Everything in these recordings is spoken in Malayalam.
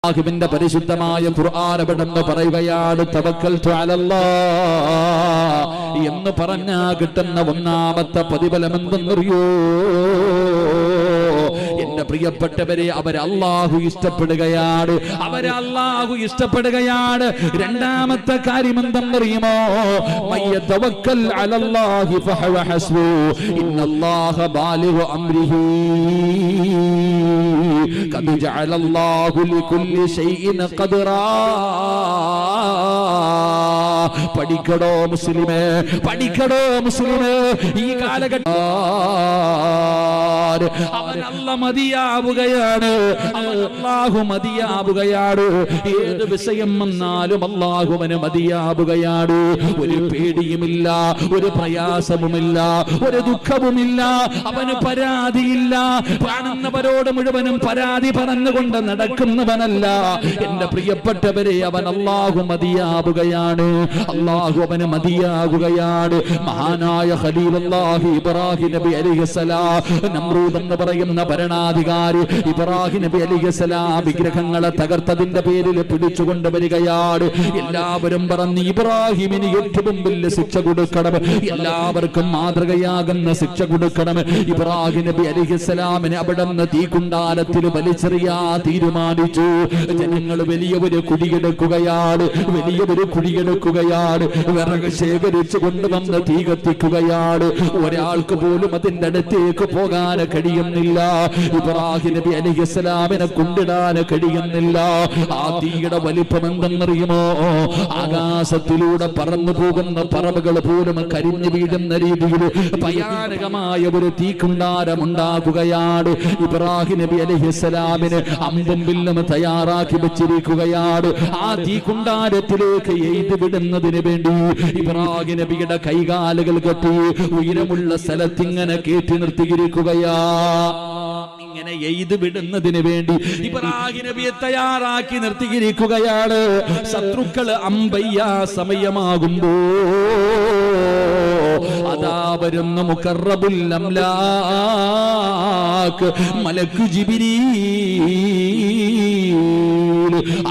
അല്ലാഹുവിന്റെ പരിശുദ്ധമായ ഖുർആൻ അവിടെന്ന് പറയുകയാണ് തവക്കൽതു അലല്ലാഹ് എന്ന് പറഞ്ഞാ കിട്ടുന്ന ഒന്നാമത്തെ പ്രതിഫലം എന്തെന്നറിയോ? എന്റെ പ്രിയപ്പെട്ടവരെ, അല്ലാഹു ഇഷ്ടപ്പെടുകയാണ്, അല്ലാഹു ഇഷ്ടപ്പെടുകയാണ്. രണ്ടാമത്തെ കാര്യം എന്തെന്നറിയുമോ? മയ്യതവക്കൽ അലല്ലാഹി ഫഹവ ഹസ്ബു ഇന്നല്ലാഹ ബാലിഗു അംരിഹി ഖദ് ജഅലല്ലാഹു ലികുല്ലി ഷൈഇൻ ഖദറാ. പഠിക്കടോ മുസ്ലിമേ, പഠിക്കടോ മുസ്ലിമേ. ഈ കാലഘട്ടം അവനല്ല മതിയാവുകയാണ്, അല്ലാഹു മതിയാവുകയാണ്. ഏത് വിഷയം വന്നാലും അല്ലാഹുവിന് മതിയാവുകയാണ്. ഒരു പേടിയുമില്ല, ഒരു പ്രയാസവുമില്ല, ഒരു ദുഃഖവുമില്ല, അവന് പരാതിയില്ല. കാണുന്നവരോട് മുഴുവനും പരാതി പറഞ്ഞുകൊണ്ട് നടക്കുന്നവനല്ല. എന്റെ പ്രിയപ്പെട്ടവരെ, അവൻ അല്ലാഹു മതിയാവുകയാണ്, അല്ലാഹു അവന് മതിയാകുകയാണ്. മഹാനായ ഖലീലുല്ലാഹി ഇബ്രാഹിം നബി അലൈഹിസ്സലാം, നമ്രൂദ് എന്ന് പറയുന്ന ഭരണാധികാരി ഇബ്രാഹിം നബി അലൈഹിസ്സലാം വിഗ്രഹങ്ങളെ തകർത്തതിന്റെ പേരിൽ പിടിച്ചുകൊണ്ട് വരികയാണ്. എല്ലാവരും പറഞ്ഞു, ഇബ്രാഹിമിന് ഏറ്റവും വലിയ ശിക്ഷ കൊടുക്കണം, എല്ലാവർക്കും മാതൃകയാകുന്ന ശിക്ഷ കൊടുക്കണം. ഇബ്രാഹിം നബി അലൈഹിസ്സലാമിനെ അവിടെ നിന്ന് തീക്കുണ്ടാരത്തിൽ വലിച്ചെറിയാ തീരുമാനിച്ചു. ജനങ്ങൾ വലിയൊരു കുടിയെടുക്കുകയാണ്, വലിയൊരു കുടിയെടുക്കുകയാണ്. വിറക് ശേഖരിച്ചു കൊണ്ടുവന്ന് തീ കത്തിക്കുകയാണ്. ഒരാൾക്ക് പോലും അതിന്റെ അടുത്തേക്ക് പോകാൻ കഴിയുന്നില്ല. ഇബ്രാഹിം നബി അലൈഹിസ്സലാമിനെ കൊണ്ടിടാൻ കഴിയുന്നില്ല. ആ തീയുടെ വലിപ്പം എന്തെന്നറിയുമോ? ആകാശത്തിലൂടെ പറന്നു പോകുന്ന പറവകൾ പോലും കരിഞ്ഞു വീഴുന്ന രീതിയിൽ ഭയാനകമായ ഒരു തീക്കുണ്ടാരം ഉണ്ടാകുകയാണ്. ഇബ്രാഹിം നബി അലൈഹിസ്സലാമിന് അമ്പും വില്ലും തയ്യാറാക്കി വെച്ചിരിക്കുകയാണ്. ആ തീക്കുണ്ടാരത്തിലേക്ക് എയ്ത് വിടുന്നതിന് വേണ്ടി ഇബ്രാഹിം നബിയുടെ കൈകാലുകൾ കെട്ടി ഉയരമുള്ള സ്ഥലത്തിങ്ങനെ കയറ്റി നിർത്തിയിരിക്കുകയാ. ഇങ്ങനെ എയ്ത് വിടുന്നതിന് വേണ്ടി ഇബ്രാഹിം നബിയെ തയ്യാറാക്കി നിർത്തിയിരിക്കുകയാണ്. ശത്രുക്കള് അമ്പയ്യാ സമയമാകുമ്പോ അതാ വരുന്ന മുഖറബുൽ അംലാക്ക് മലക്കു ജിബ്രീൽ.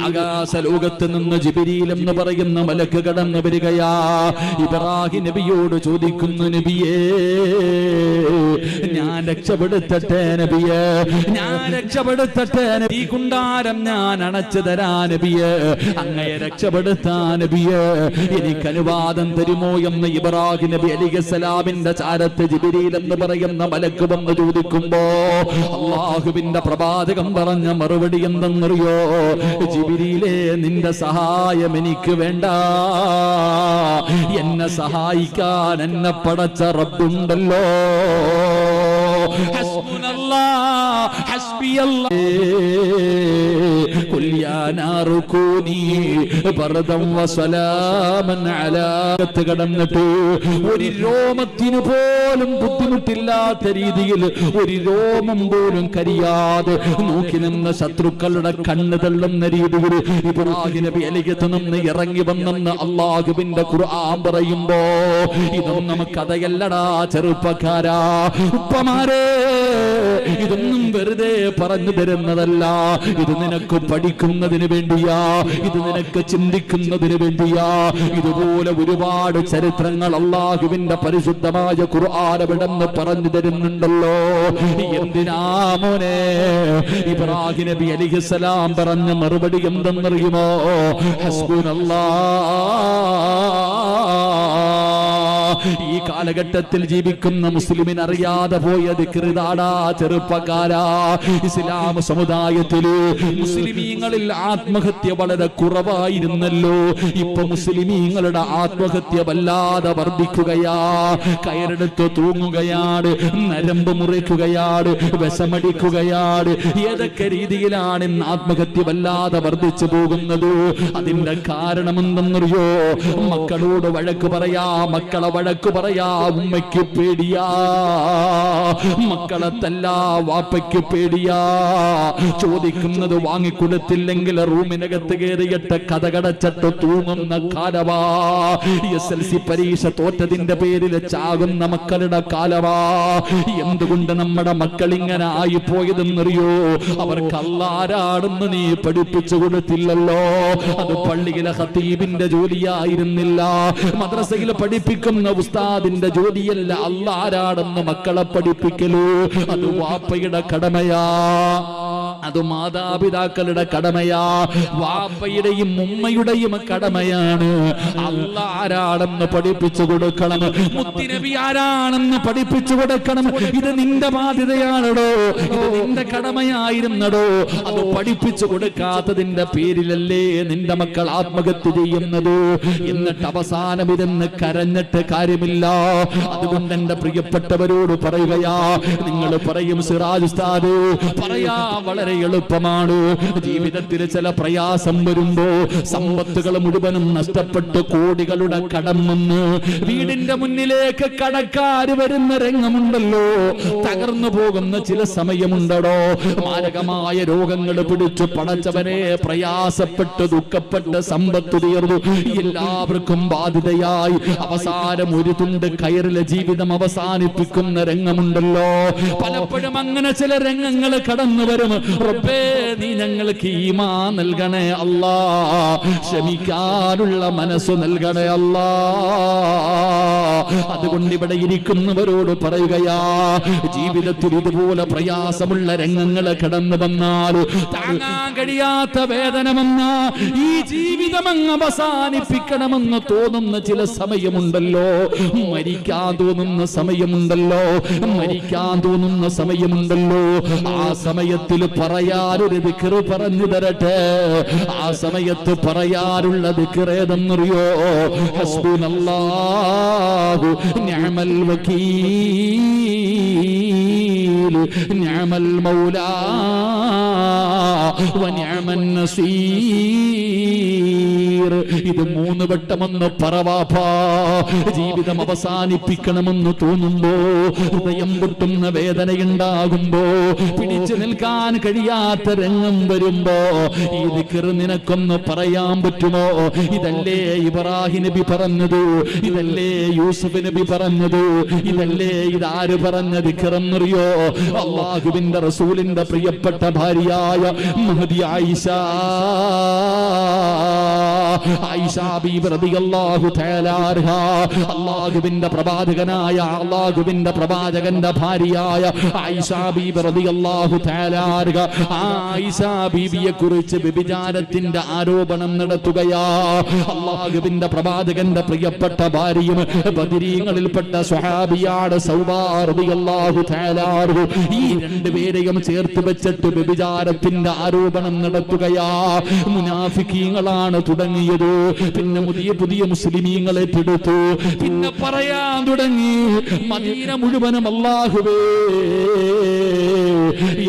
ആകാശ ലോകത്ത് നിന്ന് ജിബ്രീൽ എന്ന് പറയുന്ന മലക്ക് കടന്നു വരികയാ. ഇബ്രാഹിം നബിയോട് ചോദിക്കുന്നു, നബിയേ ഞാൻ രക്ഷപ്പെടുത്തട്ടെ നബിയേ, ഞാൻ രക്ഷപ്പെടുത്തട്ടെ. ഈ കുണ്ടാരം ഞാൻ അണച്ചു തരാ നബിയേ, അങ്ങയെ രക്ഷപ്പെടുത്താ നബിയേ, എനിക്ക് അനുവാദം തരുമോ എന്ന് ഇബ്രാഹിം നബി അലൈഹിസ്സലാമിന്റെ ചാരത്ത് ജിബ്രീൽ എന്ന് പറയുന്ന മലക്ക് വന്ന് ചോദിക്കുമ്പോ അല്ലാഹുവിന്റെ പ്രവാചകൻ പറഞ്ഞ മറുപടി എന്തെന്നറിയോ? ജിബ്രീലേ, നിന്റെ സഹായം എനിക്ക് വേണ്ട, എന്നെ സഹായിക്കാൻ എന്നെ പടച്ച റബ്ബുണ്ടല്ലോ. ഹസ്ബുനല്ലാഹ് ഹസ്ബിയല്ലാഹ് ഖുൽ യാ നാറു കൂനി ബർദൻ വസലാമൻ അലാ. കടന്നിട്ട് ഒരു രോമത്തിനു പോലും ബുദ്ധിമുട്ടില്ലാത്ത രീതിയിൽ, ഒരു രോമം പോലും കരിയാതെ നോക്കി നിന്ന ശത്രുക്കളുടെ കണ്ണ് തള്ളുന്ന രീതിയിൽ ഇബ്രാഹിം നബി അലൈഹിസ്സലാം നിന്ന് ഇറങ്ങി വന്നെന്ന് അല്ലാഹുവിന്റെ ഖുർആൻ പറയുമ്പോ ഇതൊന്നും കഥയല്ലടാ ചെറുപ്പക്കാരാ, ഉപ്പമാരെ, ഇതൊന്നും വെറുതെ പറഞ്ഞു തരുന്നതല്ല. ഇത് നിനക്ക് പഠിക്കുന്നതിന് വേണ്ടിയാ, ഇത് നിനക്ക് ചിന്തിക്കുന്നതിന് വേണ്ടിയാ. ഇതുപോലെ ഒരുപാട് ചരിത്രങ്ങൾ അല്ലാഹുവിന്റെ പരിശുദ്ധമായ ഖുർആൻ അവിടെന്ന് പറഞ്ഞു തരുന്നുണ്ടല്ലോ. എന്തിനാ മോനെ? ഇബ്രാഹിം നബി അലൈഹിസ്സലാം പറഞ്ഞ മറുപടി എന്തെന്നറിയുമോ? ഹസ്ബുനല്ലാഹ്. ഈ കാലഘട്ടത്തിൽ ജീവിക്കുന്ന മുസ്ലിമിന് അറിയാതെ പോയ ദിക്റാടാ ചെറുപ്പക്കാരാ. ഇസ്ലാം സമുദായത്തില് മുസ്ലിമീങ്ങളിൽ ആത്മഹത്യ വളരെ കുറവായിരുന്നല്ലോ. ഇപ്പൊ മുസ്ലിമീങ്ങളുടെ ആത്മഹത്യ വല്ലാതെ വർദ്ധിക്കുകയാ. കയറെടുത്ത് തൂങ്ങുകയാണ്, നരമ്പ് മുറിക്കുകയാണ്, വിഷമടിക്കുകയാണ്. ഏതൊക്കെ രീതിയിലാണ് ഇന്ന് ആത്മഹത്യ വല്ലാതെ വർദ്ധിച്ചു പോകുന്നത്? അതിന്റെ കാരണം എന്തെന്നറിയോ? മക്കളോട് വഴക്ക് പറയാ, മക്കളെ വഴക്ക് പറയാ ഉമ്മയ്ക്ക് പേടിയാ, മക്കളെ തല്ലാ വാപ്പയ്ക്ക് പേടിയാ, ചോദിക്കുന്നത് വാങ്ങിക്കൊടുത്തില്ലെങ്കിൽ റൂമിനകത്ത് കയറിയിട്ട് കഥകടച്ചിട്ട് തൂങ്ങുന്ന കാലവാ, SLC പരീക്ഷ തോറ്റതിന്റെ പേരിൽ ചാകുന്ന മക്കളുടെ കാലവാ. എന്തുകൊണ്ട് നമ്മുടെ മക്കൾ ഇങ്ങനെ ആയിപ്പോയതെന്നറിയോ? അവർക്ക് അല്ലാഹുവിനെ നീ പഠിപ്പിച്ചു കൊടുത്തില്ലല്ലോ. അത് പള്ളിയിലെ ഖതീബിന്റെ ജോലിയായിരുന്നില്ല, മദ്രസയിൽ പഠിപ്പിക്കുന്ന ഉസ്താദിന്റെ ജോലിയല്ല അല്ലാഹുവിനെ മക്കളെ പഠിപ്പിക്കലൂ. അത് വാപ്പയുടെ കടമയാ, അത് മാതാപിതാക്കളുടെ കടമയാ, വാപ്പയുടെയും ഉമ്മയുടെയും കടമയാണ്. അല്ലാഹ് ആരാണെന്ന് പഠിപ്പിച്ചു കൊടുക്കണം, മുത്തുനബി ആരാണെന്ന് പഠിപ്പിച്ചു കൊടുക്കണം. ഇത് നിന്റെ ബാധ്യതയാണോ? ഇത് നിന്റെ കടമയായിരുന്നടോ? അത് പഠിപ്പിച്ചു കൊടുക്കാത്തതിന്റെ പേരിലല്ലേ നിന്റെ മക്കൾ ആത്മഹത്യ ചെയ്യുന്നത്? എന്നിട്ട് അവസാനം ഇതെന്ന് കരഞ്ഞിട്ട് കാര്യമില്ല. അതുകൊണ്ട് എന്റെ പ്രിയപ്പെട്ടവരോട് പറയുകയാ, നിങ്ങൾ പറയും സിറാജ് ഉസ്താദ് പറയാ വളരെ എളുപ്പമാണ്. ജീവിതത്തിൽ ചില പ്രയാസം വരുമ്പോ സമ്പത്തുകൾ മുഴുവനും നഷ്ടപ്പെട്ട് കോടികളുടെ കടം വന്ന് വീടിന്റെ മുന്നിലേക്ക് കടക്കാര് വരുന്ന രംഗമുണ്ടല്ലോ, തകർന്നു പോകുന്ന ചില സമയമുണ്ടോ? മാരകമായ രോഗങ്ങൾ പിടിച്ചു പടച്ചവനെ പ്രയാസപ്പെട്ട് ദുഃഖപ്പെട്ട് സമ്പത്ത് തീർന്നു, എല്ലാവർക്കും ബാധ്യതയായി അവസാനം ഒരു തുണ്ട് കയറിലെ ജീവിതം അവസാനിപ്പിക്കുന്ന രംഗമുണ്ടല്ലോ. പലപ്പോഴും അങ്ങനെ ചില രംഗങ്ങൾ കടന്നു വരും. റബ്ബേ നീ ഞങ്ങൾക്ക് ഈമാൻ നൽകണേ അല്ലാ, ക്ഷമിക്കാനുള്ള മനസ്സ് നൽകണേ അല്ലാ. അതുകൊണ്ട് ഇവിടെ ഇരിക്കുന്നവരോട് പറയുകയാ, ജീവിതത്തിൽ ഇതുപോലെ പ്രയാസമുള്ള രംഗങ്ങൾ കടന്നു വന്നാൽ, താങ്ങാൻ കഴിയാത്ത വേദന വന്ന ഈ ജീവിതം അങ്ങ് അവസാനിപ്പിക്കണമെന്ന് തോന്നുന്ന ചില സമയമുണ്ടല്ലോ, മരിക്കാൻ തോന്നുന്ന സമയമുണ്ടല്ലോ, മരിക്കാൻ തോന്നുന്ന സമയമുണ്ടല്ലോ. ആ സമയത്തിൽ പറയാനൊരു ദിക്ർ പറഞ്ഞു തരട്ടെ. ആ സമയത്ത് പറയാനുള്ള ദിക്ർ ഏതെന്നറിയോ? ഹസ്ബുനല്ലാഹു നിഅമൽ വകീൽ നിഅമൽ മൗലാ വനിഅമൻ നസീർ. ഇത് 3 വട്ടമെന്ന് പറവാപ്പാ. ജീവിതം അവസാനിപ്പിക്കണമെന്ന് തോന്നുമ്പോ, ഹൃദയം പൊട്ടുന്ന വേദനയുണ്ടാകുമ്പോ, പിടിച്ചു നിൽക്കാൻ കഴിയാത്ത രംഗം വരുമ്പോ ഈ ദിക്ർ നിനക്കൊന്ന് പറയാൻ പറ്റുമോ? ഇതല്ലേ ഇബ്രാഹിം നബി പറഞ്ഞത്, ഇതല്ലേ യൂസുഫ് നബി പറഞ്ഞത്, ഇതല്ലേ ഇതാര് പറഞ്ഞ ദിക്റെന്നറിയോ? അല്ലാഹുവിന്റെ റസൂലിന്റെ പ്രിയപ്പെട്ട ഭാര്യയായ മഹദി ആയിഷ ബീബി റളിയല്ലാഹു തആല അൻഹ, അല്ലാഹുവിന്റെ പ്രവാചകനായ അല്ലാഹുവിന്റെ പ്രവാചകന്റെ ഭാര്യയായ ആയിഷ ബീബി റളിയല്ലാഹു തആല അൻഹ, ആയിഷ ബീബിയെ കുറിച്ച് വ്യഭിചാരത്തിന്റെ ആരോപണം നടത്തുകയാ. അല്ലാഹുവിന്റെ പ്രവാചകന്റെ പ്രിയപ്പെട്ട ഭാര്യയും ബദരീങ്ങളിൽപ്പെട്ട സ്വഹാബിയാണ് സൗബാ റളിയല്ലാഹു തആല അൻഹ. ഈ രണ്ടുപേരെയും ചേർത്ത് വെച്ചിട്ട് വ്യഭിചാരത്തിന്റെ ആരോപണം നടത്തുകയാ. മുനാഫിക്കീങ്ങളാണ് തുടങ്ങിയത്, പിന്നെ പുതിയ മുസ്ലിമീങ്ങളെ പിടിച്ചു, പിന്നെ പറയാൻ തുടങ്ങി മദീന മുഴുവനും അല്ലാഹുവേ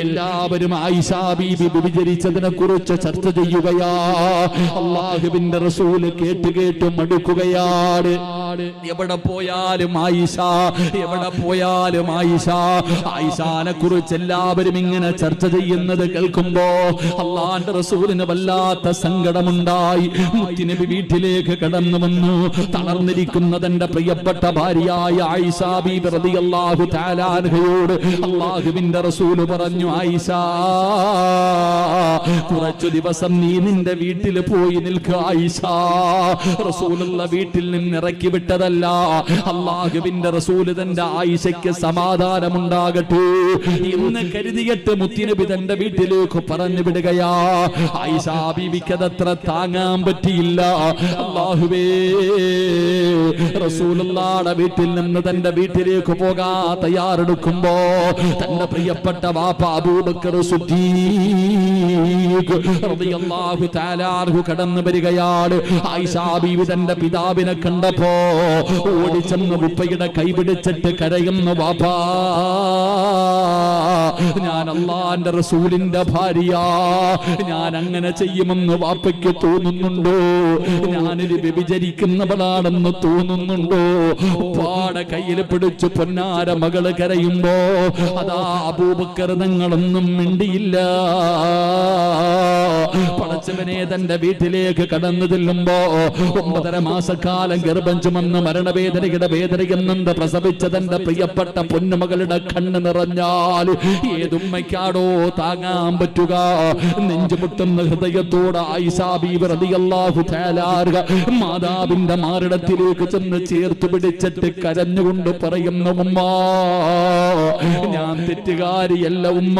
എല്ലാവരും ആയിഷ ബീബി വ്യഭിചരിച്ചതിനെ കുറിച്ച് ചർച്ച ചെയ്യുകയാ. അല്ലാഹുവിന്റെ റസൂൽ കേട്ട് മടുക്കുകയാണ്. എവിടെ പോയാലും ആയിഷ, എവിടെ പോയാലും ആയിഷ. ആയിഷാനെ കുറിച്ച് എല്ലാവരും ഇങ്ങനെ ചർച്ച ചെയ്യുന്നത് കേൾക്കുമ്പോ അല്ലാഹുവിന്റെ റസൂലിന് വല്ലാത്ത സങ്കടമുണ്ടായി. മുത്തുനബി വീട്ടിലേക്ക് കടന്നു വന്നു. തളർന്നിരിക്കുന്ന തന്റെ പ്രിയപ്പെട്ട ഭാര്യയായ ആയിഷ ബീബി റളിയല്ലാഹു തആല അൻഹയോട് അല്ലാഹുവിന്റെ റസൂൽ പറഞ്ഞു, ആയിഷ കുറച്ചു ദിവസം നീ നിന്റെ വീട്ടിൽ പോയി നിൽക്കുക ആയിഷ. റസൂലുള്ള വീട്ടിൽ നിന്ന് ഇറക്കി വിട്ടതല്ല. അല്ലാഹുവിന്റെ റസൂൽ തന്റെ ആയിഷയ്ക്ക് സമാധാനമുണ്ടാകട്ടെ എന്ന് കരുതിയിട്ട് മുത്തുനബി തന്റെ വീട്ടിലേക്ക് പറഞ്ഞു വിടുകയാ. ആയിഷ ബീവിക്ക് അതത്ര താങ്ങാൻ പറ്റിയില്ല. അല്ലാഹുവേ, റസൂലുള്ളാഹിയുടെ വീട്ടിൽ നിന്ന് തന്റെ വീട്ടിലേക്ക് പോകാൻ തയ്യാറെടുക്കുമ്പോ തന്റെ പ്രിയപ്പെട്ട വാപ്പ അബൂബക്കർ സിദ്ദീഖ് സിദ്ദീഖ് റളിയല്ലാഹു തആല അൻഹു കടന്നു വരികയാണ്. ആയിഷ ബീവി തന്റെ പിതാവിനെ കണ്ടപ്പോ ഓടിച്ചെന്ന് ഉപ്പയുടെ കൈപിടിച്ചിട്ട് കരയുന്നു, വാപ്പാ ഞാൻ അല്ലാഹുവിന്റെ റസൂലിന്റെ ഭാര്യ, ഞാൻ അങ്ങനെ ചെയ്യുമെന്ന് വാപ്പയ്ക്ക് തോന്നുന്നുണ്ടോ? ഞാനിത് വ്യഭിചരിക്കുന്നവളാണെന്ന് തോന്നുന്നുണ്ടോ? ഉപ്പാടെ കയ്യിൽ പിടിച്ചു പൊന്നാര മകള് കരയുമ്പോ അതാ അബൂബക്കർ തങ്ങളൊന്നും മിണ്ടിയില്ല. പടച്ചവനെ തന്റെ വീട്ടിലേക്ക് കടന്നു ചെല്ലുമ്പോ 9.5 മാസക്കാലം ഗർഭം ചുമന്ന് മരണവേദനയുടെ വേദനയെന്നത് പ്രസവിച്ച തന്റെ പ്രിയപ്പെട്ട പൊന്നുമകളുടെ കണ്ണ് നിറഞ്ഞാൽ ഏതുമ്മയ്ക്കാടോ താങ്ങാൻ പറ്റുക? നെഞ്ചുമുട്ടുന്ന ഹൃദയത്തോട് ആയിഷ ബീവി റളിയല്ലാഹു തആല മാതാവിന്റെ മാറിടത്തിലേക്ക് ചെന്ന് ചേർത്ത് പിടിച്ചിട്ട് കരഞ്ഞുകൊണ്ട് പറയുന്ന, ഉമ്മ ഞാൻ തെറ്റുകാരിയല്ല ഉമ്മ.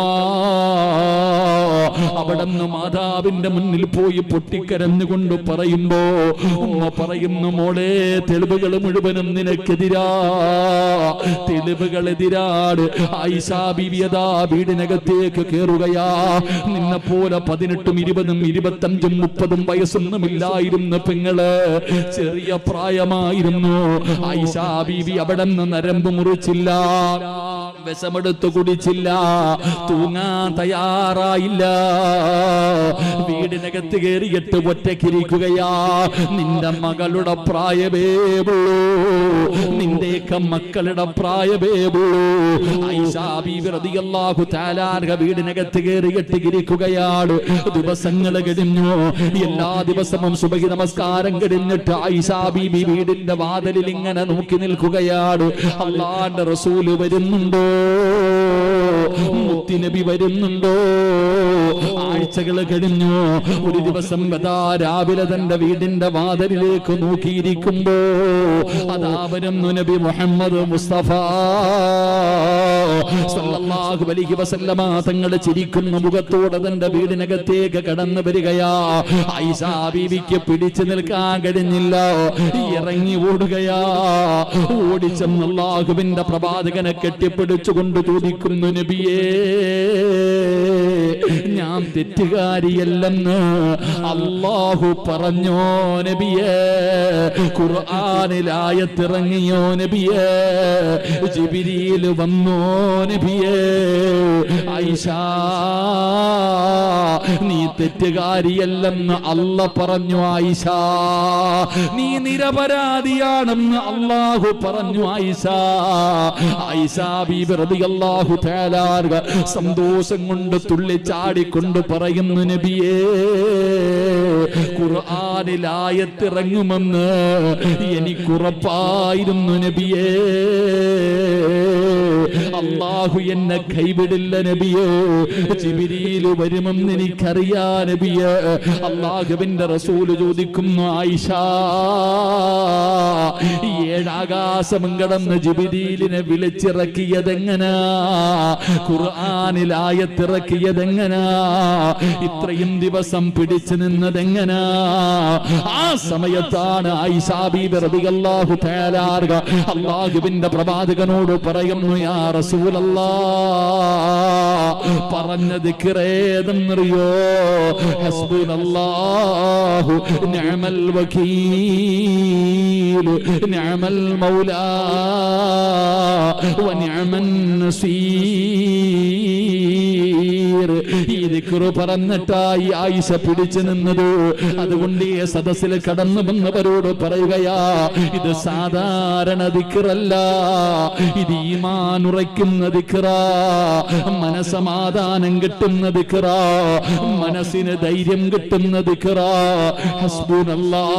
അവിടുന്ന് മാതാവിന്റെ മുന്നിൽ പോയി പൊട്ടിക്കരഞ്ഞുകൊണ്ട് പറയുമ്പോ ഉമ്മ പറയുന്നു, മോളെ തെളിവുകൾ മുഴുവനും നിനക്കെതിരാ, തെളിവുകളെതിരാണ്. ആയിഷ ബീവി അതാ വീടിനകത്തേക്ക് കേറുകയാ. നിന്നെ പോലെ 18, 20, 25, 30 വയസ്സൊന്നും ഇല്ലായിരുന്നു പെങ്ങള്, ചെറിയ പ്രായമായിരുന്നു. ആയിഷ ബീവി അവിടെ നിന്ന് നരമ്പ് മുറിച്ചില്ല, വിഷമെടുത്ത് കുടിച്ചില്ല, തൂങ്ങാൻ തയ്യാറായില്ല. വീടിനകത്ത് കയറിയിട്ട് ഒറ്റക്കിരിക്കുകയാ. നിന്റെ മകളുടെ പ്രായമേ ഉള്ളൂ, നിന്റെയൊക്കെ മക്കളുടെ പ്രായമേ ഉള്ളൂ. ആയിഷ ബീവി റളിയല്ലാഹു തആല അൻഹ വീടിനകത്ത് കയറിയിട്ട് ഇരിക്കുകയാണ്. ദിവസങ്ങൾ കഴിഞ്ഞു. എല്ലാ ദിവസവും സുബഹി നമസ്കാരം കഴിഞ്ഞിട്ട് ആയിഷ ബീവി വീടിന്റെ വാതിലിൽ ഇങ്ങനെ നോക്കി നിൽക്കുകയാണ്. അല്ലാഹുവിന്റെ റസൂല് വരുന്നുണ്ടോ? മുത്തുനബി വരുന്നുണ്ടോ? ആഴ്ചകൾ കഴിഞ്ഞു. ഒരു ദിവസം അതാ രാവിലെ തന്റെ വീടിന്റെ വാതിലിലേക്ക് നോക്കിയിരിക്കുമ്പോ അതാ വരുന്നു നബി മുഹമ്മദ് മുസ്തഫ സല്ലല്ലാഹു അലൈഹി വസല്ലമ തങ്ങളുടെ ചിരിക്കുന്ന മുഖത്തോടെ തന്റെ വീടിനകത്തേക്ക് കടന്നു വരികയാ. ആയിഷ ബീവിക്ക് പിടിച്ചു നിൽക്കാൻ കഴിഞ്ഞില്ല, ഇറങ്ങി ഓടുകയാ. ഓടിച്ചെന്ന് അല്ലാഹുവിന്റെ പ്രവാചകനെ കെട്ടിപ്പിടിച്ചുകൊണ്ട് ചോദിക്കുന്നു, നബിയേ ഞാൻ തെറ്റുകാരിയല്ലെന്ന് അല്ലാഹു പറഞ്ഞോ നബിയേ? ഖുർആനിൽ ആയത്തിറങ്ങിയോ നബിയേ? ജിബ്രീൽ വന്നോ നബിയേ? ആയിഷ നീ തെറ്റുകാരിയല്ലെന്ന് അല്ല പറഞ്ഞു. ആയിഷ നീ നിരപരാധിയാണെന്ന് അല്ലാഹു പറഞ്ഞു. ആയിഷ ആയിഷ ബീബി റളിയല്ലാഹു തആല സന്തോഷം കൊണ്ട് തുള്ളിച്ചാടിക്കൊണ്ട് പറയുന്നു, നബിയേ ഖുർആനിൽ ആയത്തിറങ്ങുമെന്ന് എനിക്കുറപ്പായിരുന്നു നബിയേ. അല്ലാഹു എന്നെ കൈവിടില്ല നബിയേ. ജിബ്രീൽ വരുമെന്ന് എനിക്കറിയാ നബിയേ. അല്ലാഹുവിന്റെ റസൂല് ചോദിക്കുന്നു, ആയിഷ 7 ആകാശം കടന്ന് ജിബ്രീലിനെ വിളിച്ചിറക്കിയതെങ്ങനാ? ഖുർആനിൽ ആയത്തിറക്കിയതെങ്ങനാ? ഇത്രയും ദിവസം പിടിച്ചു നിന്നതെങ്ങനാ? ആ സമയത്താണ് ആയിഷ ബീബി റളിയല്ലാഹു തആല അല്ലാഹുവിന്റെ പ്രവാചകനോട് പറയുന്നു, യാ റസൂലല്ലാഹ് പറഞ്ഞ ദിക്റേതെന്നറിയോ? ഹസ്ബുനല്ലാഹു നിഅമൽ വകീൽ നിഅമൽ മൗലാ വനിഅമൻ നസീർ. ഈ ദിക്റ് പറഞ്ഞിട്ടായി ആയിഷ പിടിച്ചു നിന്നത്. അതുകൊണ്ട് ഈ സദസ്സിൽ കടന്നു വന്നവരോട് പറയുകയാ, ഇത് സാധാരണ ദിക്റല്ല, ഇത് ഈമാൻ ഉറയ്ക്കുന്ന ദിക്റാ, മനസമാധാനം കിട്ടുന്ന ദിക്റാ, മനസ്സിന് ധൈര്യം കിട്ടുന്ന ദിക്റാ. ഹസ്ബുനല്ലാഹ്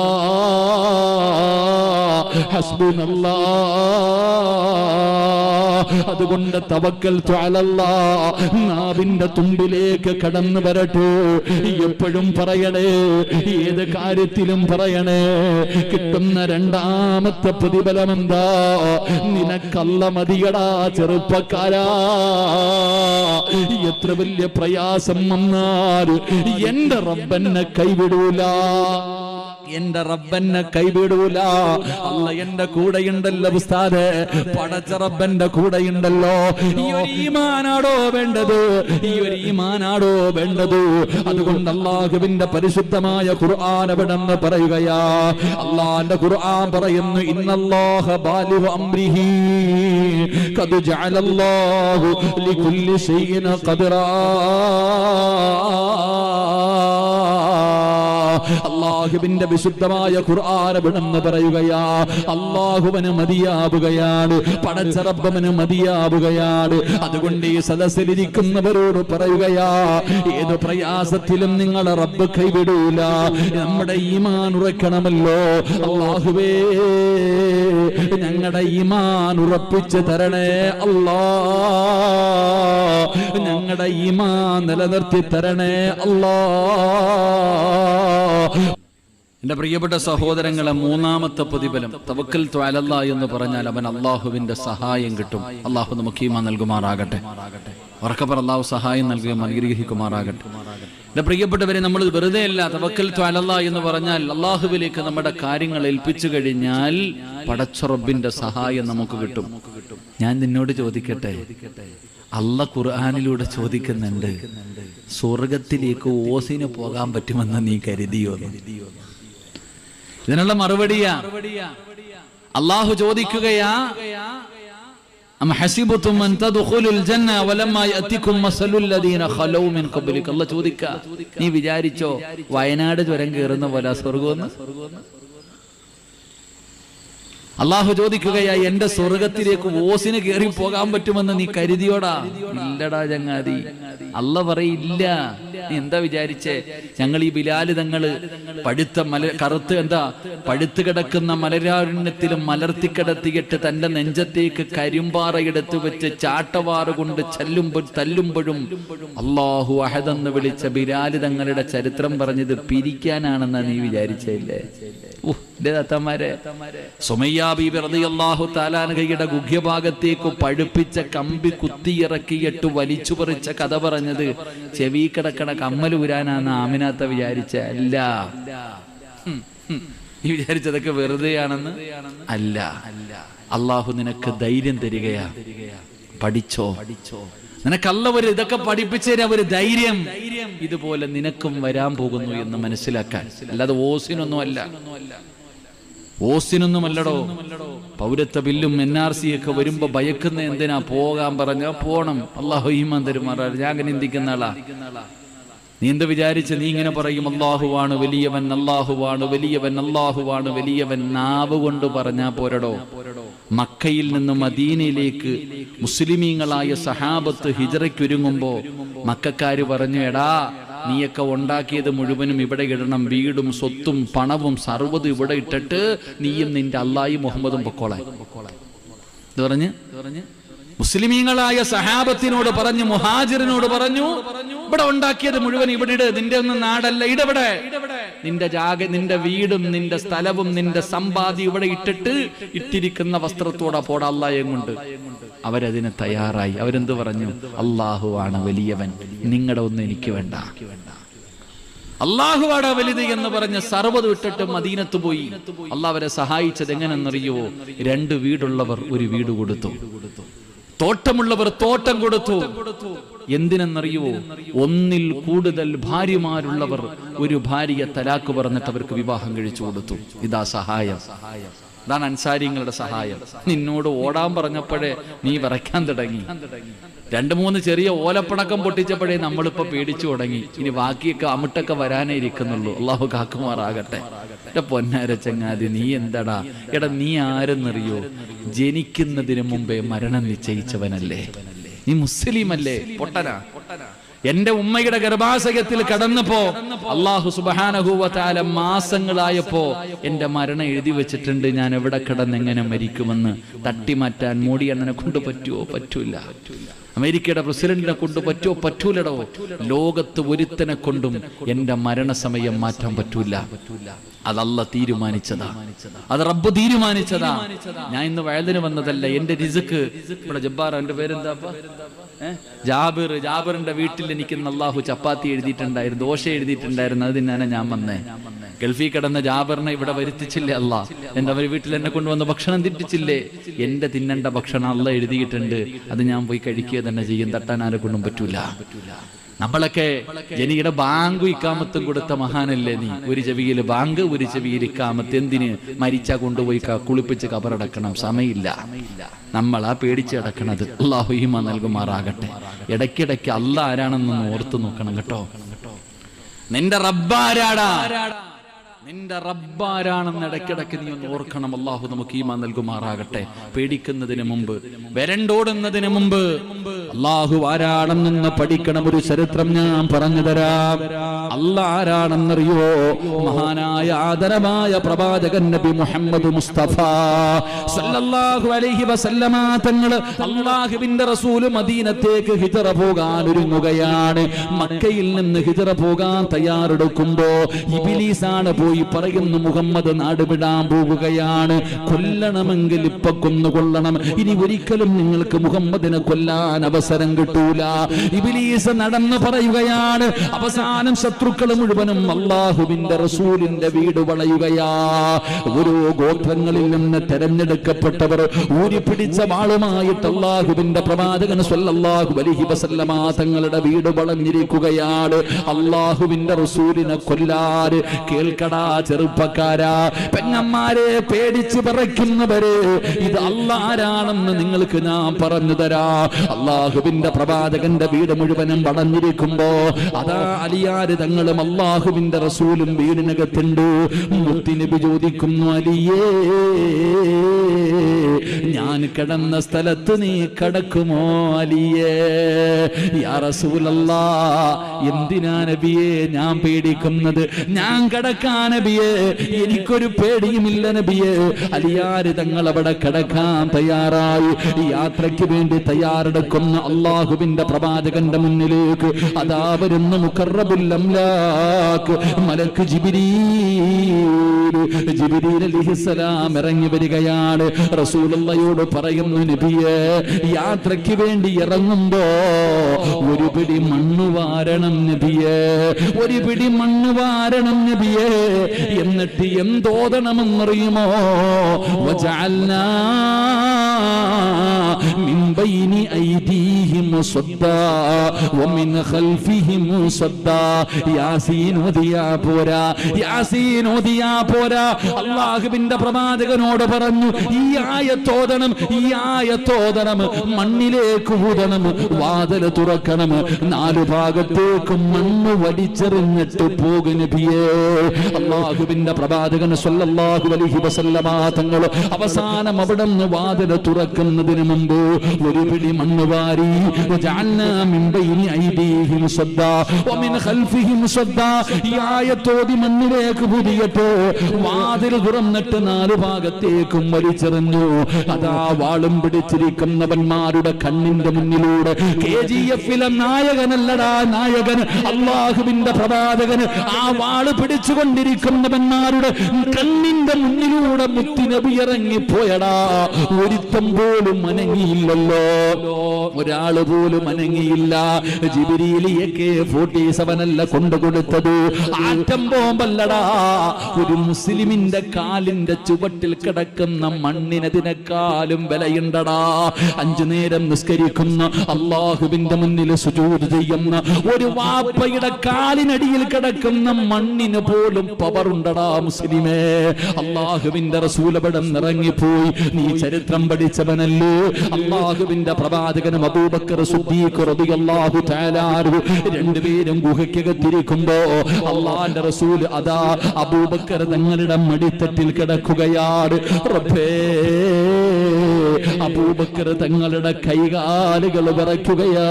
ഹസ്ബുനല്ലാഹ്. അതുകൊണ്ട് തവക്കൽതു അലല്ലാഹ് നാവിന്റെ തുമ്പിലേക്ക് കടന്നു വരട്ടെ. എപ്പോഴും പറയണേ, ഏത് കാര്യത്തിലും പറയണേ. കിട്ടുന്ന രണ്ടാമത്തെ പ്രതിഫലം എന്താ? നിനക്കല്ല മതിയടാ ചെറുപ്പക്കാരാ. എത്ര വലിയ പ്രയാസം വന്നാൽ എന്റെ റബ്ബെന്നെ കൈവിടൂല. എന്റെ റബ്ബെന്നെ കൈവിടൂല. അല്ല എന്റെ കൂടെയുണ്ടല്ലോ ഉസ്താദേ, പടച്ച റബ്ബന്റെ കൂടെയുണ്ടല്ലോ. ഈ ഒരു ഈമാനാടോ വേണ്ടത്, ഈ ഒരു ഈമാനാടോ വേണ്ടത്. അതുകൊണ്ട് അല്ലാഹുവിന്റെ പരിശുദ്ധമായ ഖുർആൻ എവിടെന്ന് പറയുകയാ. അല്ലാഹുവിന്റെ ഖുർആൻ പറയുന്നു, ഇന്നല്ലാഹ ബാലിഗു അംരിഹി ഖദ് ജഅലല്ലാഹു ലികുല്ലി ശൈഇൻ ഖദറാ. അല്ലാഹുവിന്റെ വിശുദ്ധമായ ഖുർആൻ എവിടെന്ന് പറയുകയാ. അല്ലാഹുവിന് മതിയാവുകയാണ്, പടച്ച റബ്ബിന് മതിയാവുകയാണ്. അതുകൊണ്ട് ഈ സദസ്സിലിരിക്കുന്നവരോട് പറയുകയാ, ഏത് പ്രയാസത്തിലും നിങ്ങളെ റബ്ബ് കൈവിടൂല. നമ്മുടെ ഈമാൻ ഉറക്കണമല്ലോ. അല്ലാഹുവേ, ഞങ്ങളുടെ ഈമാൻ ഉറപ്പിച്ച് തരണേ അല്ലാ. ഞങ്ങളുടെ ഈമാൻ നിലനിർത്തി തരണേ അല്ലാ. എന്റെ പ്രിയപ്പെട്ട സഹോദരങ്ങളെ, മൂന്നാമത്തെ പ്രതിഫലം തവക്കൽതു അലല്ലാഹ് എന്ന് പറഞ്ഞാൽ അവൻ അള്ളാഹുവിന്റെ സഹായം കിട്ടും. അള്ളാഹു നമുക്ക് ഈമാൻ നൽകുമാറാകട്ടെ. ഉറക്കപ്പർ അള്ളാഹു സഹായം നൽകുകയും അനുഗ്രഹിക്കുമാറാകട്ടെ. എന്റെ പ്രിയപ്പെട്ടവരെ, നമ്മൾ വെറുതെ അല്ല തവക്കൽതു അലല്ലാഹ് എന്ന് പറഞ്ഞാൽ അള്ളാഹുവിലേക്ക് നമ്മുടെ കാര്യങ്ങൾ ഏൽപ്പിച്ചു കഴിഞ്ഞാൽ പടച്ച റബ്ബിന്റെ സഹായം നമുക്ക് കിട്ടും. ഞാൻ നിന്നോട് ചോദിക്കട്ടെ, അല്ലാഹ് ഖുർആനിലൂടെ ചോദിക്കുന്നുണ്ട്, സ്വർഗത്തിലേക്ക് ഓസിന് പോകാൻ പറ്റുമെന്ന് നീ കരുതിയോ? ഇതിനുള്ള മറുപടിയാ അല്ലാഹു ചോദിക്കുകയാ, അം ഹസിബതും അൻ തദ്ഖുലുൽ ജന്ന വലമ്മാ യഅതികും മസലുൽ ലദീന ഖലൗ മിൻ ഖബ്ലിക. അല്ലാഹു ചോദിക്കാ, നീ വിചാരിച്ചോ വയനാട് ചുരം കയറുന്ന പോലെ സ്വർഗ്ഗമെന്ന്? അള്ളാഹു ചോദിക്കുകയാ, എന്റെ സ്വർഗത്തിലേക്ക് ഓസിന് കയറി പോകാൻ പറ്റുമെന്ന് നീ കരുതിയോടാ? ഇല്ലടാ ചങ്ങാതി. അല്ല പറയില്ല. നീ എന്താ വിചാരിച്ചേ? ഞങ്ങൾ ഈ ബിലാല് തങ്ങള് പഴുത്ത കറുത്ത് പഴുത്ത് കിടക്കുന്ന മലരാരണ്യത്തിലും മലർത്തിക്കിടത്തിയിട്ട് തന്റെ നെഞ്ചത്തേക്ക് കരിമ്പാറയെടുത്ത് വെച്ച് ചാട്ടവാറ് കൊണ്ട് തല്ലുമ്പോഴും അല്ലാഹു അഹദെന്ന് വിളിച്ച ബിലാല് തങ്ങളുടെ ചരിത്രം പറഞ്ഞത് പിരിക്കാനാണെന്നാ നീ വിചാരിച്ചല്ലേ? സുമയ്യ ബീബി റളിയല്ലാഹു തആല അൻഹയുടെ ഗുഹ്യഭാഗത്തേക്ക് പഴുപ്പിച്ച കമ്പി കുത്തിയിറക്കിയിട്ട് വലിച്ചു പറിച്ച കഥ പറഞ്ഞത് ചെവി കിടക്കണ കമ്മൽ ഊരാനാന്ന് ആമിനാത്ത വിചാരിച്ച അല്ല. ഈ വിചാരിച്ചതൊക്കെ വെറുതെയാണെന്ന് അല്ല. അള്ളാഹു നിനക്ക് ധൈര്യം തരികയാ. പഠിച്ചോ. നിനക്കല്ലവര് ഇതൊക്കെ പഠിപ്പിച്ചു തരാ, ഒരു ധൈര്യം. ഇതുപോലെ നിനക്കും വരാൻ പോകുന്നു എന്ന് മനസ്സിലാക്കാൻ. അല്ലാതെ ഓസിനൊന്നുമല്ലടോ. പൗരത്വ ബില്ലും NRC ഒക്കെ വരുമ്പോ ഭയക്കുന്ന എന്തിനാ? പോകാൻ പറഞ്ഞ പോണം. അള്ളാഹു ഈമാൻ തരുമാറാ. ഞാൻ അങ്ങനെ ചിന്തിക്കുന്ന ആളാ. നീ എന്ത് വിചാരിച്ച് നീ ഇങ്ങനെ പറയും, അല്ലാഹുവാണ് വലിയവൻ, അല്ലാഹുവാണ് വലിയവൻ, അല്ലാഹുവാണ് വലിയവൻ? നാവ് കൊണ്ട് പറഞ്ഞാ പോരടോ. മക്കയിൽ നിന്ന് മദീനയിലേക്ക് മുസ്ലിമീങ്ങളായ സഹാബത്ത് ഹിജ്റയ്ക്കൊരുങ്ങുമ്പോ മക്കക്കാര് പറഞ്ഞു, എടാ നീയൊക്കെ ഉണ്ടാക്കിയത് മുഴുവനും ഇവിടെ ഇടണം. വീടും സ്വത്തും പണവും സർവ്വതും ഇവിടെ ഇട്ടിട്ട് നീയും നിന്റെ അല്ലാഹി മുഹമ്മദും പൊക്കോളെ ഇത് പറഞ്ഞ് മുസ്ലിമീങ്ങളായ സഹാബത്തിനോട് പറഞ്ഞു, മുഹാജിറിനോട് പറഞ്ഞു, ഇവിടെ ഉണ്ടാക്കിയത് മുഴുവൻ ഇവിടെ ഇട്. നിന്റെ ഒന്നും നാടല്ല, ഇടവിടെ. നിന്റെ വീടും നിന്റെ സ്ഥലവും നിന്റെ സമ്പാദ്യം ഇവിടെ ഇട്ടിട്ട് ഇട്ടിരിക്കുന്ന വസ്ത്രത്തോടെ പോടാ അല്ലാഹയെ കൊണ്ട്. അവരതിന് തയ്യാറായി. അവരെന്ത് പറഞ്ഞു? അല്ലാഹുവാണ് വലിയവൻ, നിങ്ങളുടെ ഒന്നും എനിക്ക് വേണ്ട. അല്ലാഹുവാണ് വലുത് എന്ന് പറഞ്ഞ് സർവ്വത് വിട്ടിട്ട് മദീനത്ത് പോയി. അല്ലാഹ് അവരെ സഹായിച്ചത് എങ്ങനെന്നറിയോ? 2 വീടുള്ളവർ 1 വീട് കൊടുത്തു. തോട്ടമുള്ളവർ തോട്ടം കൊടുത്തു. എന്തിനെന്നറിയുവോ? 1ൽ കൂടുതൽ ഭാര്യമാരുള്ളവർ 1 ഭാര്യയെ തലാക്ക് പറഞ്ഞിട്ട് അവർക്ക് വിവാഹം കഴിച്ചു കൊടുത്തു. ഇതാ സഹായം. അതാണ് അൻസാരിങ്ങളുടെ സഹായം. നിന്നോട് ഓടാൻ പറഞ്ഞപ്പോഴേ നീ വിറയ്ക്കാൻ തുടങ്ങി. 2-3 ചെറിയ ഓലപ്പണക്കം പൊട്ടിച്ചപ്പോഴേ നമ്മളിപ്പോ പേടിച്ചു തുടങ്ങി. ഇനി ബാക്കിയൊക്കെ അമിട്ടൊക്കെ വരാനേ ഇരിക്കുന്നുള്ളൂ. അള്ളാഹു കാക്കുമാറാകട്ടെ. എന്റെ പൊന്നാര ചങ്ങാതി, നീ എന്താടാ? എടാ നീ ആരെന്നറിയോ? ജനിക്കുന്നതിന് മുമ്പേ മരണം നിശ്ചയിച്ചവനല്ലേ? നീ മുസ്ലിം അല്ലേ? പൊട്ടനാ. എന്റെ ഉമ്മയുടെ ഗർഭാശയത്തിൽ കടന്നപ്പോ അല്ലാഹു സുബ്ഹാനഹു വ തആല മാസങ്ങളായപ്പോ എന്റെ മരണം എഴുതി വെച്ചിട്ടുണ്ട്. ഞാൻ എവിടെ കിടന്നെങ്ങനെ മരിക്കുമെന്ന് തട്ടിമാറ്റാൻ മോഡിയണ്ണനെ കൊണ്ട് പറ്റുമോ? പറ്റൂല. അമേരിക്കയുടെ പ്രസിഡന്റിനെ കൊണ്ട് പറ്റൂലടോ. ലോകത്ത് ഒരുത്തനെ കൊണ്ടും എന്റെ മരണസമയം മാറ്റാൻ പറ്റൂല. അത് അല്ലാഹ് തീരുമാനിച്ചതാ, അത് റബ്ബ് തീരുമാനിച്ചതാ. ഞാൻ ഇന്ന് വയലിന് വന്നതല്ല. എന്റെ റിസ്ക് ഇവിടെ ജബ്ബാർ, എന്റെ പേരെന്താപ്പ, ജാബിറിന്റെ വീട്ടിൽ എനിക്ക് അല്ലാഹു ചപ്പാത്തി എഴുതിയിട്ടുണ്ടായിരുന്നു, ദോശ എഴുതിയിട്ടുണ്ടായിരുന്നു. അത് തിന്നാണ് ഞാൻ വന്നേ. ഗൾഫിൽ കിടന്ന ജാബറിനെ ഇവിടെ വരുത്തിച്ചില്ലേ അല്ലാഹ്? എന്റെ അവർ വീട്ടിൽ എന്നെ കൊണ്ടുവന്ന് ഭക്ഷണം തിറ്റിച്ചില്ലേ? എന്റെ തിന്നേണ്ട ഭക്ഷണം അല്ലാഹ് എഴുതിയിട്ടുണ്ട്. അത് ഞാൻ പോയി കഴിക്കുക തന്നെ ചെയ്യും. തട്ടാൻ ആരെ കൊണ്ടും പറ്റൂല. നമ്മളൊക്കെ ജനിയുടെ ബാങ്ക് ഇക്കാമത്തും കൊടുത്ത മഹാനല്ലേ നീ? ഒരു ചെവിയിൽ ബാങ്ക്, ഒരു ചെവിയിൽ ഇക്കാമത്ത്. എന്തിന്? മരിച്ചാ കൊണ്ടുപോയി കുളിപ്പിച്ച് കബറടക്കണം. സമയമില്ല. നമ്മളാ പേടിച്ച് കിടക്കണത്. അല്ലാഹു ഈമാൻ നൽകുമാറാകട്ടെ. ഇടയ്ക്കിടയ്ക്ക് അല്ലാഹ് ആരാണെന്നൊന്ന് ഓർത്തു നോക്കണം കേട്ടോ. നിന്റെ റബ്ബാരാടാ, നിന്റെ റബ്ബാരാണെന്ന് ഇടയ്ക്കിടയ്ക്ക് നീ ഒന്ന് ഓർക്കണം. അല്ലാഹു നമുക്ക് ഈമാൻ നൽകുമാറാകട്ടെ. പേടിക്കുന്നതിന് മുമ്പ്, വരണ്ടോടുന്നതിന് മുമ്പ് അല്ലാഹു ആരാണെന്ന് പഠിക്കണം. ഒരു ചരിത്രം ഞാൻ പറഞ്ഞു തരാം. അല്ലാഹ് ആരാണെന്നറിയോ? മഹാനായ ആദരമായ പ്രവാചകൻ നബി മുഹമ്മദ് മുസ്തഫ സല്ലല്ലാഹു അലൈഹി വസല്ലമ തങ്ങൾ അല്ലാഹുവിന്റെ റസൂൽ മദീനത്തേക്ക് ഹിജ്റ പോകാൻ ഒരുങ്ങുകയാണ്. മക്കയിൽ നിന്ന് ഹിജ്റ പോകാൻ തയ്യാറെടുക്കുമ്പോ ഇബ്ലീസാണ് പോയി പറയുന്നു, മുഹമ്മദ് നാട് വിടാൻ പോകുകയാണ്. കൊല്ലണമെങ്കിൽ ഇപ്പൊ കൊന്നുകൊള്ളണം. ഇനി ഒരിക്കലും നിങ്ങൾക്ക് മുഹമ്മദിനെ കൊല്ലാൻ അവസരം കിട്ടൂല. ഇബ്ലീസ് നടന്നു പറയുകയാണ്. അവസാനം ശത്രുക്കൾ മുഴുവനും അല്ലാഹുവിന്റെ റസൂലിന്റെ വീട് വളയുകയാ. ഓരോ ഗോത്രങ്ങളിൽ നിന്ന് തെരഞ്ഞെടുക്കപ്പെട്ടവർ ഊരിപ്പിടിച്ച വാളുമായിട്ട് അല്ലാഹുവിന്റെ പ്രവാചകൻ സ്വല്ലല്ലാഹു അലൈഹി വസല്ലമ തങ്ങളുടെ വീട് വളഞ്ഞിരിക്കുകയാണ്. അല്ലാഹുവിന്റെ റസൂലിനെ കൊല്ലാൻ. കേൾക്കടാ ചെറുപ്പക്കാരാ, പെങ്ങന്മാരെ, പേടിച്ച് വിറയ്ക്കുന്നവരെ, ഇത് അല്ലാഹ് ആരാണെന്ന് നിങ്ങൾക്ക് ഞാൻ പറഞ്ഞു തരാ. അല്ലാഹുവിന്റെ പ്രവാചകന്റെ വീട് മുഴുവനും വളഞ്ഞിരിക്കുമ്പോ അതാ അലിയാര് തങ്ങളും അല്ലാഹുവിന്റെ റസൂലും വീടിനകത്തുണ്ട്. മുത്തുനബി ചോദിക്കുന്നു, അലിയേ, ഞാൻ കിടന്ന സ്ഥലത്ത് നീ കിടക്കുമോ അലിയേ? യാ റസൂലല്ലാഹ്, എന്തിനാ നബിയേ ഞാൻ പേടിക്കുന്നത്? ഞാൻ കിടക്കാൻ നബിയേ, എനിക്കൊരു പേടിയുമില്ല നബിയേ. അലിയാര് തങ്ങൾ അവിടെ കിടക്കാൻ തയ്യാറായി. യാത്രയ്ക്ക് വേണ്ടി തയ്യാറെടുക്കുന്ന അല്ലാഹുവിന്റെ പ്രവാചകന്റെ മുന്നിലേക്ക് അതാ വരുന്ന മുഖറബുൽ അംലാക്ക് മലക്ക് ജിബ്രീൽ അലൈഹിസ്സലാം ഇറങ്ങി വരികയാണ്. റസൂലുള്ളാഹിയോട് പറയുന്നു, നബിയേ, യാത്രയ്ക്ക് വേണ്ടി ഇറങ്ങുമ്പോ ഒരു പിടി മണ്ണ് വാരണം നബിയേ, ഒരു പിടി മണ്ണ് വാരണം നബിയേ. എന്നിട്ട് എന്തോദണമെന്നറിയുമോ? വജഅൽനാ മിൻ ബൈനി ഐദീഹിം സദ്ദാ വമിൻ ഖൽഫിഹിം സദ്ദാ. യാസീൻ ഓതിയാ പോരാ, യാസീൻ ഓതിയാ പോരാ. അല്ലാഹുവിന്റെ പ്രവാചകനോട് പറഞ്ഞു, ഈ ആയത്തോദണം, ഈ ആയത്തോദണം, മണ്ണിലേക്ക് ഊതണം, വാതിൽ തുറക്കണം, നാലു ഭാഗത്തേക്കും മണ്ണ് വലിച്ചെറിഞ്ഞിട്ട് പോകും നബിയേ. അല്ലാഹുവിന്റെ പ്രവാചകൻ സ്വല്ലല്ലാഹു അലൈഹി വസല്ലമ തങ്ങൾ അവസാനം അവിടെ നിന്ന് വാതിൽ തുറക്കുന്നതിന് മുമ്പ് ഒരു പിടി മണ്ണ് വാരി, വജഅൽനാ മിൻ ബൈനി ഐദീഹിം സദ്ദാ വമിൻ ഖൽഫിഹിം സദ്ദാ. ഈ ആയത്തോതി മണ്ണിലേക്ക് പുതിയിട്ട് വാതിൽ തുറന്നിട്ട് നാലു ഭാഗത്തേക്കും വലിച്ചെറിഞ്ഞു. അതാ വാളും പിടിച്ചിരിക്കുന്നവന്മാരുടെ കണ്ണിന്റെ മുന്നിലൂടെ KGF-ലെ നായകനല്ലടാ നായകൻ, അല്ലാഹുവിന്റെ പ്രവാചകന് ആ വാള് പിടിച്ചുകൊണ്ടിരിക്കുന്നവന്മാരുടെ കണ്ണിന്റെ മുന്നിലൂടെ മുത്തുനബി ഇറങ്ങിപ്പോയടാ. ഒരുത്തം പോലും അനങ്ങിയില്ലല്ലോ, ഒരാള് പോലും അനങ്ങിയില്ല. ജിബ്രീൽ AK-47 അല്ല കൊണ്ടുകൊടുത്തത്, ആറ്റം ബോംബല്ലടാ. ഒരു മുസ്ലിമിന്റെ കാലിന്റെ ചുവട്ടിൽ കിടക്കുന്ന മണ്ണിനതിനേക്കാളും വിലയുണ്ടടാ. 5 നേരം നിസ്കരിക്കുന്ന, അല്ലാഹുവിന്റെ മുന്നിൽ സുജൂദ് ചെയ്യുന്ന ഒരു വാപ്പയുടെ കാലിനടിയിൽ കിടക്കുന്ന മണ്ണിന് പോലും പവറുണ്ടടാ മുസ്ലിമേ. അല്ലാഹുവിന്റെ റസൂൽ അവിടെ ഇറങ്ങിപ്പോയി. നീ ചരിത്രം പഠിച്ചവനല്ലേ? അല്ലാഹുവിന്റെ പ്രവാചകനും അബൂബക്കർ സിദ്ദീഖ് റളിയല്ലാഹു തആല അൻഹു രണ്ടുപേരും ഗുഹയ്ക്കകത്തിരിക്കുമ്പോ അല്ലാഹുവിന്റെ റസൂൽ അതാ അബൂബക്കർ തങ്ങളുടെ മടിത്തട്ടിൽ കിടക്കുകയാണ്. റബ്ബേ, അബൂബക്കർ തങ്ങളുടെ കൈകാലുകൾ വിറയ്ക്കുകയാ.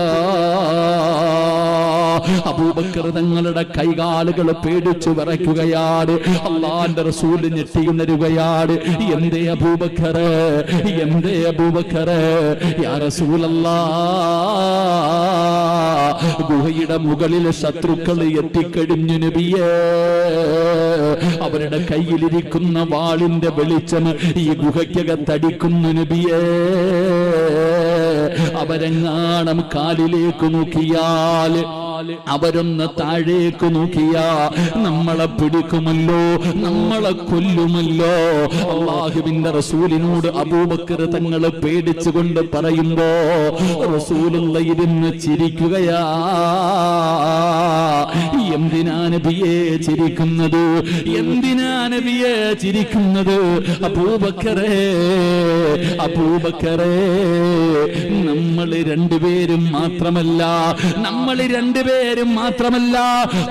അബൂബക്കർ തങ്ങളുടെ കൈകാലുകൾ പേടിച്ചു വിറയ്ക്കുകയാണ്. അള്ളാന്റെ റസൂൽ ഞെട്ടിയുണരുകയാണ്. എന്തേ അബൂബക്കർ, എന്തേ അബൂബക്കർ? യാ റസൂലല്ലാഹ്, ഗുഹയുടെ മുകളിൽ ശത്രുക്കൾ എത്തിക്കഴിഞ്ഞു നബിയേ. അവരുടെ കയ്യിലിരിക്കുന്ന വാളിന്റെ വെളിച്ചം ഈ ഗുഹയ്ക്കകത്തടിക്കുന്നു നബിയേ. അവരെങ്ങാണം കാലിലേക്ക് നോക്കിയാൽ, അവരൊന്ന് താഴേക്ക് നോക്കിയാ നമ്മളെ പിടിക്കുമല്ലോ, നമ്മളെ കൊല്ലുമല്ലോ. അല്ലാഹുവിന്റെ റസൂലിനോട് അബൂബക്കർ തങ്ങൾ പേടിച്ചുകൊണ്ട് പറയുമ്പോ റസൂലുള്ള ഇരുന്ന് ചിരിക്കുകയാ. എന്തിനാ നബിയെ ചിരിക്കുന്നത്? എന്തിനാ നബിയെ ചിരിക്കുന്നത്? അബൂബക്കറേ, അബൂബക്കറേ, നമ്മൾ രണ്ടുപേരും മാത്രമല്ല, നമ്മൾ രണ്ടുപേരും മാത്രമല്ല,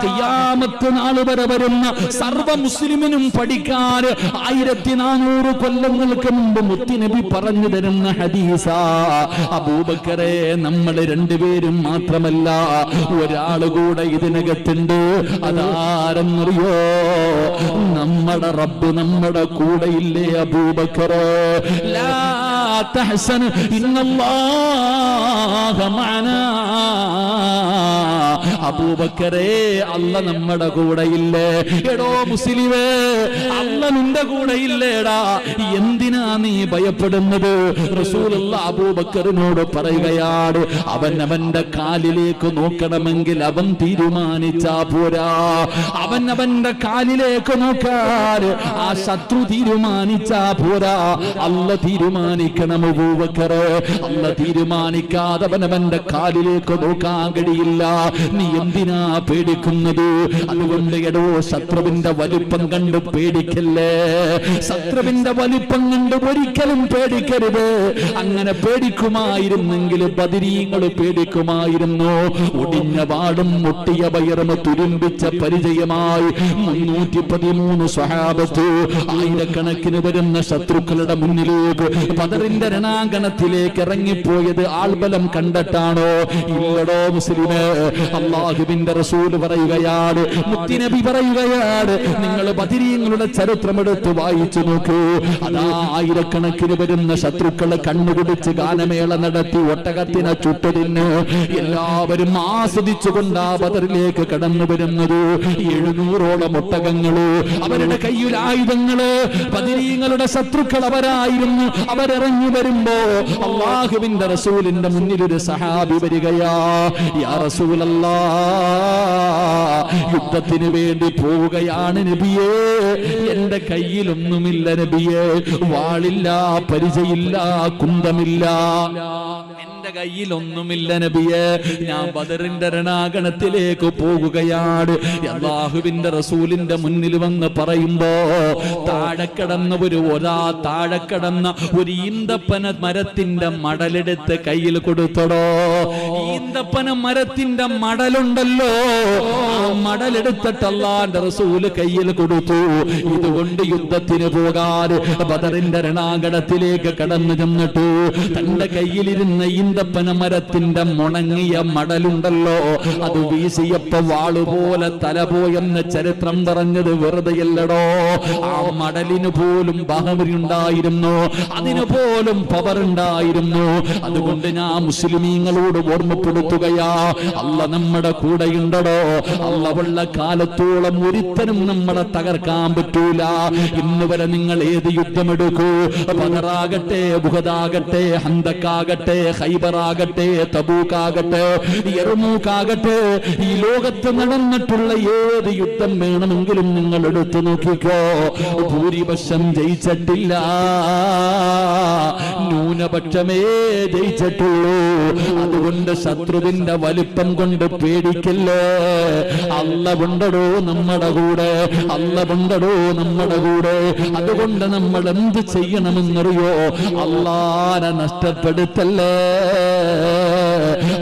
ഖിയാമത്ത് നാൾ വരെ വരുന്ന സർവ്വ മുസ്ലിമിനും പഠിക്കാൻ 1400 കൊല്ലങ്ങൾക്ക് മുമ്പ് മുത്തുനബി പറഞ്ഞു തരുന്ന ഹദീസാ. അബൂബക്കറേ, നമ്മൾ രണ്ടുപേരും മാത്രമല്ല, ഒരാൾ കൂടെ ഇതിനകത്തുണ്ട്. അതാരെന്നറിയോ? നമ്മുടെ റബ്ബ് നമ്മുടെ കൂടെയില്ലേ അബൂബക്കറേ? ലാ തഹ്സൻ ഇന്നല്ലാഹ മഅനാ. അബൂബക്കറേ, അല്ല നമ്മുടെ കൂടെയില്ലേ? എടോ മുസ്ലിമേ, അല്ല നിന്റെ കൂടെയില്ലേടാ, എന്തിനാ നീ ഭയപ്പെടുന്നത്? റസൂലുള്ള അബൂബക്കറിനോട് പറയുകയാണ്, അവൻ അവന്റെ കാലിലേക്ക് നോക്കണമെങ്കിൽ അവൻ തീരുമാനിച്ചാ പോരാ. അവൻ അവന്റെ കാലിലേക്ക് നോക്കാൻ ആ ശത്രു തീരുമാനിച്ചാ പോരാ, അല്ല തീരുമാനിക്കണം അബൂബക്കറേ. അല്ല തീരുമാനിക്കാതെ അവൻ അവന്റെ കാലിലേക്ക് നോക്കാൻ കഴിയില്ല. നീ എന്തിനാ പേടിക്കുന്നത്? അതുകൊണ്ട് എടോ, ശത്രുവിന്റെ വലിപ്പം കണ്ട് പേടിക്കല്ലേ. ശത്രുവിന്റെ വലിപ്പം കണ്ട് ഒരിക്കലും പേടിക്കരുത്. അങ്ങനെ പേടിക്കുമായിരുന്നെങ്കിൽ ബദരീങ്ങൾ പേടിക്കുമായിരുന്നു. ഒടിഞ്ഞ വാടും മുട്ടിയ വയറും തുരുമ്പിച്ച പരിചയമായി 313 സ്വഹാബത്ത് ആയിരക്കണക്കിന് വരുന്ന ശത്രുക്കളുടെ മുന്നിലേക്ക് ബദറിന്റെ രണാങ്കണത്തിലേക്ക് ഇറങ്ങിപ്പോയത് ആൾബലം കണ്ടിട്ടാണോ? ഇല്ലടോ മുസ്ലിമേ. അല്ലാഹുവിന്റെ റസൂൽ പറയുകയാണ്, മുത്തുനബി പറയുകയാണ്, നിങ്ങൾ ബദരീങ്ങളുടെ ചരിത്രമെടുത്ത് വായിച്ചു നോക്കൂ. അതാ ആയിരക്കണക്കിന് വരുന്ന ശത്രുക്കളെ കണ്ണുപിടിച്ച് ഗാനമേള നടത്തി ഒട്ടകത്തിനെ ചുട്ടതിന് എല്ലാവരും ആസ്വദിച്ചുകൊണ്ടാ ബദറിലേക്ക് കടന്നു വരുന്നത്. 700ഓളം ഒട്ടകങ്ങള്, അവരുടെ കയ്യിൽ ആയുധങ്ങള്. ബദരീങ്ങളുടെ ശത്രുക്കൾ അവരായിരുന്നു. അവരിറങ്ങി വരുമ്പോ അല്ലാഹുവിന്റെ റസൂലിന്റെ മുന്നിൽ ഒരു സഹാബി വരികയാ. യാ റസൂലല്ലാഹ്, യുദ്ധത്തിന് വേണ്ടി പോവുകയാണ് നബിയേ. എന്റെ കയ്യിലൊന്നുമില്ല നബിയേ, വാളില്ല, പരിചയില്ല, കുന്തമില്ല, എന്റെ കയ്യിലൊന്നുമില്ല നബിയേ. ഞാൻ ബദറിന്റെ രണാങ്കണത്തിലേക്ക് പോകുകയാണ്. അല്ലാഹുവിന്റെ റസൂലിന്റെ മുന്നിൽ വന്ന് പറയുമ്പോ താഴെ കിടന്ന ഒരു ഈന്തപ്പന മരത്തിന്റെ മടലെടുത്ത് കയ്യിൽ കൊടുത്തടോ. ഈന്തപ്പന മരത്തിന്റെ മടലുണ്ടല്ലോ, ആ മടലെടുത്തിട്ട് അല്ലാഹുവിന്റെ റസൂല് കയ്യിൽ കൊടുത്തു. ഇതുകൊണ്ട് യുദ്ധത്തിന് പോകാൻ ബദറിന്റെ രണാങ്കണത്തിലേക്ക് കടന്നു ചെന്നിട്ടു തന്റെ കയ്യിലിരുന്ന ഈന്തപ്പന മരത്തിന്റെ മുണങ്ങിയ മടലുണ്ടല്ലോ, അത് വീശിയപ്പോ വാളുപോലെ തല പോയെന്ന് ചരിത്രം പറഞ്ഞത് വെറുതെയല്ലടോ. ആ മടലിന് പോലും ബഹമുണ്ടായിരുന്നു, അതിന് പോലും പവർ ഉണ്ടായിരുന്നു. അതുകൊണ്ട് ഞാൻ മുസ്ലിമീങ്ങളോട് ഓർമ്മപ്പെടുത്തുകയാ, അല്ല നമ്മുടെ കൂടെയുണ്ടടോ. അല്ല ഉള്ള കാലത്തോളം ഒരുത്തനും നമ്മളെ തകർക്കാൻ പറ്റൂല. ഇന്ന് വരെ നിങ്ങൾ ഏത് യുദ്ധമെടുക്കൂ, ബദറാകട്ടെ, ഉഹദാകട്ടെ, ഹന്തക്കാകട്ടെ, ഖൈബറാകട്ടെ, തബൂക്കാകട്ടെ, യർമൂക്കാകട്ടെ, ഈ ലോകത്ത് നടന്നിട്ടുള്ള ഏത് യുദ്ധം വേണമെങ്കിലും നിങ്ങൾ എടുത്തു നോക്കിക്കോ, ഭൂരിപക്ഷം ജയിച്ചിട്ടില്ല, ന്യൂനപക്ഷമേ ജയിച്ചിട്ടുള്ളൂ. അതുകൊണ്ട് ശത്രുവിന്റെ വലിപ്പം കൊണ്ട് പേടിക്കല്ലേ. അല്ല ഉണ്ടടോ നമ്മുടെ കൂടെ, അല്ല ഉണ്ടടോ നമ്മുടെ കൂടെ. അതുകൊണ്ട് നമ്മൾ എന്ത് ചെയ്യണമെന്നറിയോ? അല്ലാഹനെ നഷ്ടപ്പെടുത്തല്ലേ.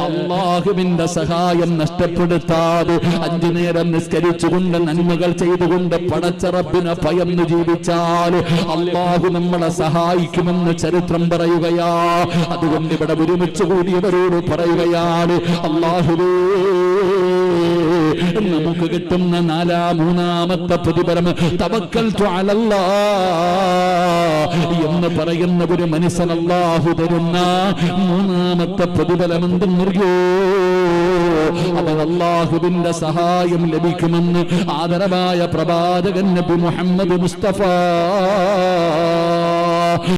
അള്ളാഹുവിന്റെ സഹായം നഷ്ടപ്പെടുത്താതെ 5 നേരം നിസ്കരിച്ചുകൊണ്ട് നന്മകൾ ചെയ്തുകൊണ്ട് പടച്ച റബ്ബിനെ ഭയന്ന് ജീവിച്ചാൽ അള്ളാഹു നമ്മളെ സഹായിക്കുമെന്ന് ചരിത്രം പറയുകയാ. അതുകൊണ്ട് ഇവിടെ ഒരുമിച്ച് കൂടിയവരോട് പറയുകയാണ്, അള്ളാഹുവേ നമുക്ക് കിട്ടുന്ന മൂന്നാമത്തെ പ്രതിഫലം തവക്കൽതു അലല്ലാഹ് എന്ന് പറയുന്ന ഒരു മനുഷ്യൻ അല്ലാഹു തരുന്ന മൂന്നാമത്തെ പ്രതിഫലം എന്തെന്നറിയോ? അവൻ അല്ലാഹുവിന്റെ സഹായം ലഭിക്കുമെന്ന് ആദരവായ പ്രവാചകൻ നബി മുഹമ്മദ് മുസ്തഫ